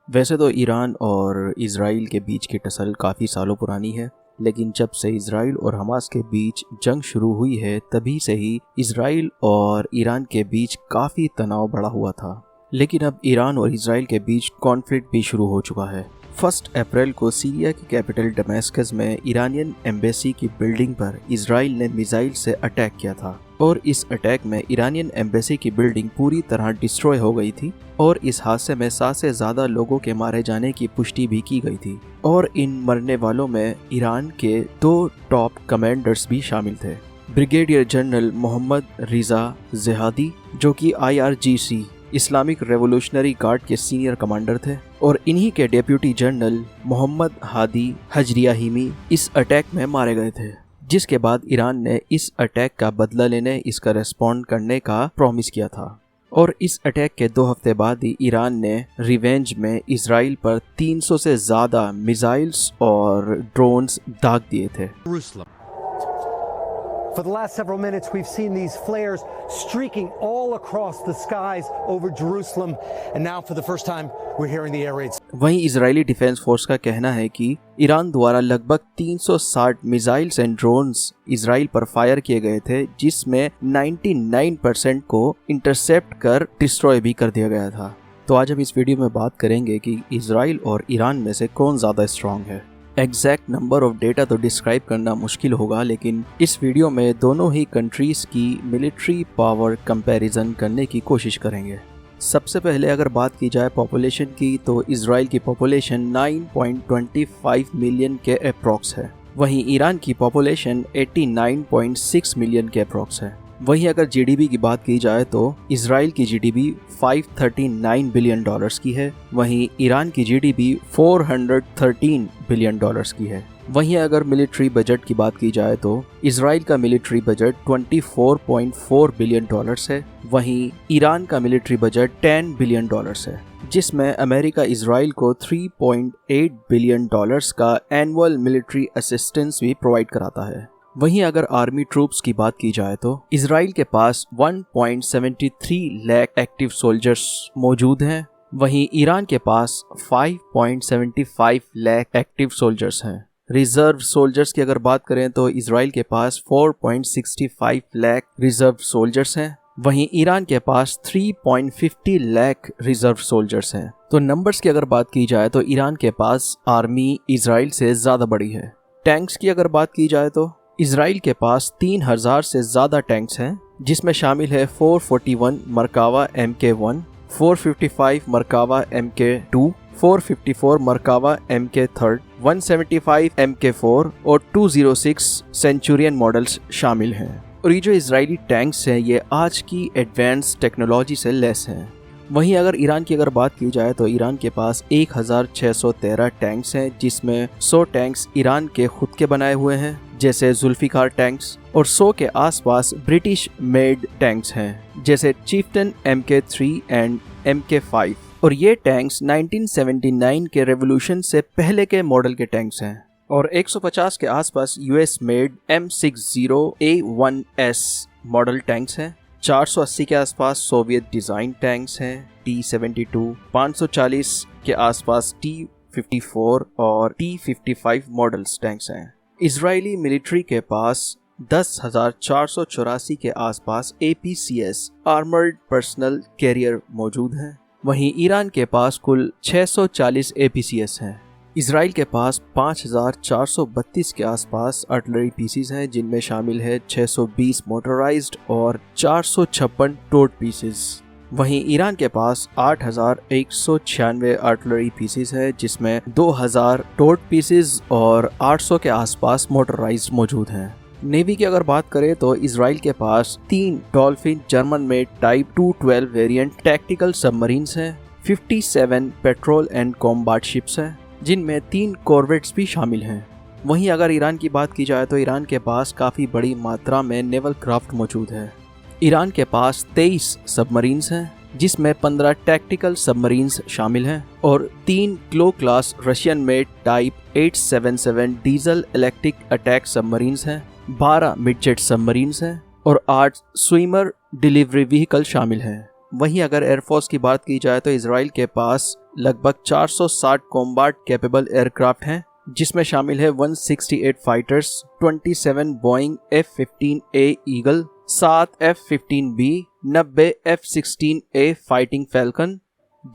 वैसे तो ईरान और इज़राइल के बीच की टसल काफ़ी सालों पुरानी है, लेकिन जब से इज़राइल और हमास के बीच जंग शुरू हुई है तभी से ही इज़राइल और ईरान के बीच काफ़ी तनाव बढ़ा हुआ था। लेकिन अब ईरान और इज़राइल के बीच कॉन्फ्लिक्ट भी शुरू हो चुका है। 1 अप्रैल को सीरिया की कैपिटल डमेस्कस में ईरानियन एम्बेसी की बिल्डिंग पर इज़राइल ने मिसाइल से अटैक किया था और इस अटैक में ईरानियन एम्बेसी की बिल्डिंग पूरी तरह डिस्ट्रॉय हो गई थी और इस हादसे में 7 से ज़्यादा लोगों के मारे जाने की पुष्टि भी की गई थी और इन मरने वालों में ईरान के 2 टॉप कमांडर्स भी शामिल थे। ब्रिगेडियर जनरल मोहम्मद रिजा जेहादी, जो कि IRGC इस्लामिक रेवोल्यूशनरी गार्ड के सीनियर कमांडर थे, और इन्हीं के डेप्यूटी जनरल मोहम्मद हादी हजरियाहिमी इस अटैक में मारे गए थे, जिसके बाद ईरान ने इस अटैक का बदला लेने, इसका रेस्पॉन्ड करने का प्रॉमिस किया था। और इस अटैक के 2 हफ्ते बाद ही ईरान ने रिवेंज में इजराइल पर 300 से ज़्यादा मिसाइल्स और ड्रोन्स दाग दिए थे। For the last several minutes, we've seen these flares streaking all across the skies over Jerusalem, and now for the first time, we're hearing the air raids. वहीं Israeli defence force का कहना है कि Iran द्वारा लगभग 360 missiles and drones Israel पर fire किए गए थे, जिसमें 99% को इंटरसेप्ट कर डिस्ट्रॉय भी कर दिया गया था। तो आज हम इस वीडियो में बात करेंगे कि इजराइल और ईरान में से कौन ज़्यादा स्ट्रॉन्ग है। एग्जैक्ट नंबर ऑफ डेटा तो डिस्क्राइब करना मुश्किल होगा, लेकिन इस वीडियो में दोनों ही कंट्रीज़ की मिलिट्री पावर कंपैरिजन करने की कोशिश करेंगे। सबसे पहले अगर बात की जाए पॉपुलेशन की, तो इजराइल की पॉपुलेशन 9.25 मिलियन के अप्रॉक्स है, वहीं ईरान की पॉपुलेशन 89.6 मिलियन के अप्रॉक्स है। वहीं अगर जीडीपी की बात की जाए तो इजराइल की जीडीपी $539 बिलियन की है, वहीं ईरान की जीडीपी $413 बिलियन की है। वहीं अगर मिलिट्री बजट की बात की जाए तो इजराइल का मिलिट्री बजट $24.4 बिलियन है, वहीं ईरान का मिलिट्री बजट $10 बिलियन है, जिसमें अमेरिका इजराइल को $3.8 बिलियन का एनुअल मिलिट्री असिस्टेंस भी प्रोवाइड कराता है। वहीं अगर आर्मी ट्रूप्स की बात की जाए तो इजराइल के पास 1.73 लाख एक्टिव सोल्जर्स मौजूद हैं, वहीं ईरान के पास 5.75 लाख एक्टिव सोल्जर्स हैं। रिजर्व सोल्जर्स की अगर बात करें तो इजराइल के पास 4.65 लाख रिजर्व सोल्जर्स हैं, वहीं ईरान के पास 3.50 लाख रिजर्व सोल्जर्स हैं। तो नंबर्स की अगर बात की जाए तो ईरान के पास आर्मी इजराइल से ज़्यादा बड़ी है। टैंक्स की अगर बात की जाए तो इजराइल के पास 3000 से ज़्यादा टैंक्स हैं, जिसमें शामिल है 441 Merkava MK1, 455 Merkava MK2, 454 Merkava MK3, 175 MK4 और 206 सेंचुरियन मॉडल्स शामिल हैं। और ये जो इजरायली टैंक्स हैं ये आज की एडवांस टेक्नोलॉजी से लेस हैं। वहीं अगर ईरान की अगर बात की जाए तो ईरान के पास 1613 टैंक्स हैं, जिसमें 100 टैंक्स ईरान के खुद के बनाए हुए हैं जैसे जुल्फिकार टैंक्स, और 100 के आसपास ब्रिटिश मेड टैंक्स हैं जैसे चीफ्टन MK3 एंड MK5, और ये टैंक्स 1979 के रेवोल्यूशन से पहले के मॉडल के टैंक्स हैं। और 150 के आसपास US made M60A1S model tanks हैं। 480 के आसपास सोवियत डिज़ाइन टैंक्स हैं T-72, 540 के आसपास T-54 और T-55 मॉडल्स टैंक्स हैं। इजरायली मिलिट्री के पास 10,484 के आसपास APCS आर्मर्ड पर्सनल कैरियर मौजूद हैं, वहीं ईरान के पास कुल 640 APCS हैं। इजराइल के पास 5,432 के आसपास आर्टिलरी पीसेस हैं, जिनमें शामिल है 620 मोटराइज्ड और 456 टोड पीसेस। वहीं ईरान के पास 8,196 आर्टिलरी पीसेस है, जिसमें 2,000 टोड पीसेस और 800 के आसपास मोटराइज्ड मौजूद हैं। नेवी की अगर बात करें तो इजराइल के पास 3 dolphin German made type 212 variant tactical submarines हैं, 57 पेट्रोल एंड कॉम्बैट शिप्स हैं, जिनमें 3 कॉर्वेट्स भी शामिल हैं। वहीं अगर ईरान की बात की जाए तो ईरान के पास काफ़ी बड़ी मात्रा में नेवल क्राफ्ट मौजूद है। ईरान के पास 23 सबमरीन्स हैं, जिसमें 15 टैक्टिकल सबमरीन्स शामिल हैं, और 3 glow class Russian made type 877 diesel electric attack submarines हैं, 12 मिडजेट सबमरीन्स हैं और 8 स्विमर डिलीवरी व्हीकल शामिल हैं। वहीं अगर एयरफोर्स की बात की जाए तो इसराइल के पास लगभग 460 कॉम्बैट कैपेबल एयरक्राफ्ट हैं, जिसमें शामिल है 168 fighters, 27 Boeing F-15A eagle, 7 F-15B, 90 F-16A fighting falcon,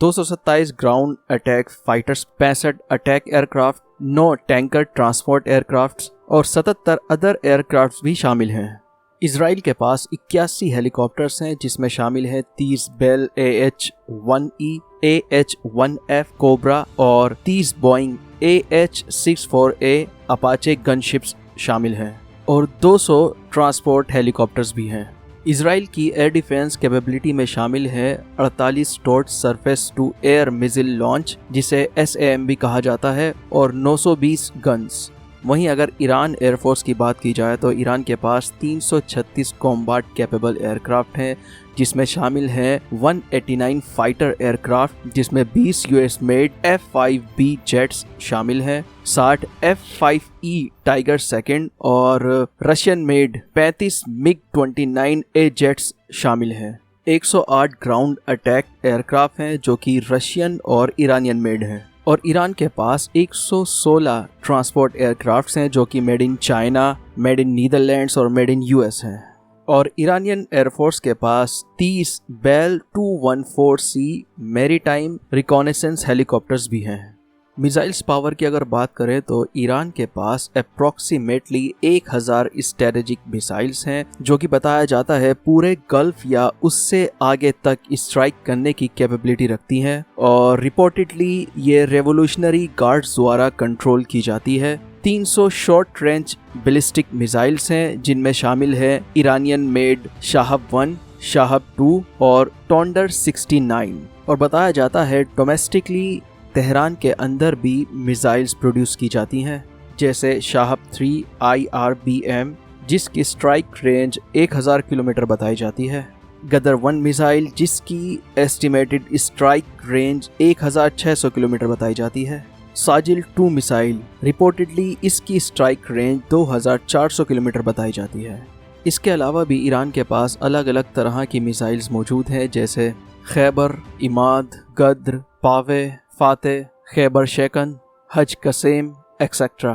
227 ground attack fighters, 65 attack aircraft, 9 tanker transport aircraft और 77 अदर एयरक्राफ्ट भी शामिल हैं। इसराइल के पास 81 हेलीकॉप्टर्स हैं, जिसमें शामिल हैं 30 बेल AH-1E, AH-1F कोबरा और 30 बोइंग AH-64A अपाचे गनशिप्स शामिल हैं और 200 ट्रांसपोर्ट हेलीकॉप्टर्स भी हैं। इसराइल की एयर डिफेंस कैपेबिलिटी में शामिल है 48 टोर्ट surface to air missile launch, जिसे SAM भी कहा जाता है, और 920 गन्स। वहीं अगर ईरान एयरफोर्स की बात की जाए तो ईरान के पास 336 कॉम्बैट कैपेबल एयरक्राफ्ट हैं, जिसमें शामिल हैं 189 फाइटर एयरक्राफ्ट, जिसमें 20 US मेड F-5B जेट्स शामिल हैं, 60 F-5E टाइगर सेकंड और रशियन मेड 35 MiG-29A जेट्स शामिल हैं। 108 ग्राउंड अटैक एयरक्राफ्ट हैं जो कि रशियन और ईरानियन मेड हैं, और ईरान के पास 116 ट्रांसपोर्ट एयरक्राफ्ट्स हैं जो कि made in China, made in Netherlands और मेड इन US हैं। और ईरानियन एयरफोर्स के पास 30 Bell 214C maritime reconnaissance helicopters भी हैं। मिसाइल्स पावर की अगर बात करें तो ईरान के पास अप्रॉक्सीमेटली 1000 स्ट्रेटेजिक मिसाइल्स हैं, जो कि बताया जाता है पूरे गल्फ या उससे आगे तक स्ट्राइक करने की कैपेबिलिटी रखती हैं, और रिपोर्टेडली ये रेवोल्यूशनरी गार्ड्स द्वारा कंट्रोल की जाती है। 300 शॉर्ट रेंज बैलिस्टिक मिसाइल्स हैं, जिनमें शामिल है ईरानियन मेड शाहब 1, शाहब 2 और टोंडर 69, और बताया जाता है डोमेस्टिकली तेहरान के अंदर भी मिसाइल्स प्रोड्यूस की जाती हैं, जैसे शाहब 3 IRBM, जिसकी स्ट्राइक रेंज 1000 किलोमीटर बताई जाती है, गदर 1 मिसाइल जिसकी एस्टिमेटेड स्ट्राइक रेंज 1600 किलोमीटर बताई जाती है, साजिल 2 मिसाइल रिपोर्टेडली इसकी स्ट्राइक रेंज 2400 किलोमीटर बताई जाती है। इसके अलावा भी ईरान के पास अलग अलग तरह की मिसाइल्स मौजूद हैं, जैसे खैबर, इमाद, गद्र, पावे, फाते, खैबर शेकन, हज कसेम एक्सेट्रा।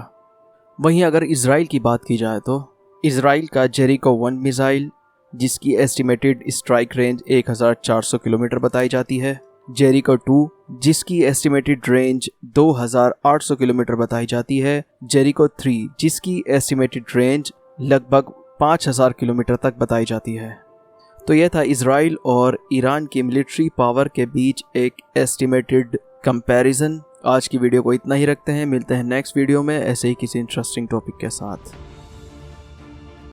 वहीं अगर इसराइल की बात की जाए तो इसराइल का जेरिको 1 मिसाइल, जिसकी एस्टिमेटेड स्ट्राइक रेंज 1400 किलोमीटर बताई जाती है, जेरिको 2 जिसकी एस्टिमेटेड रेंज 2800 किलोमीटर बताई जाती है, जेरिको 3 जिसकी एस्टिमेटेड रेंज लगभग 5000 किलोमीटर तक बताई जाती है। तो यह था इसराइल और ईरान की मिलिट्री पावर के बीच एक एस्टिमेटेड कंपैरिजन। आज की वीडियो को इतना ही रखते हैं, मिलते हैं नेक्स्ट वीडियो में ऐसे ही किसी इंटरेस्टिंग टॉपिक के साथ।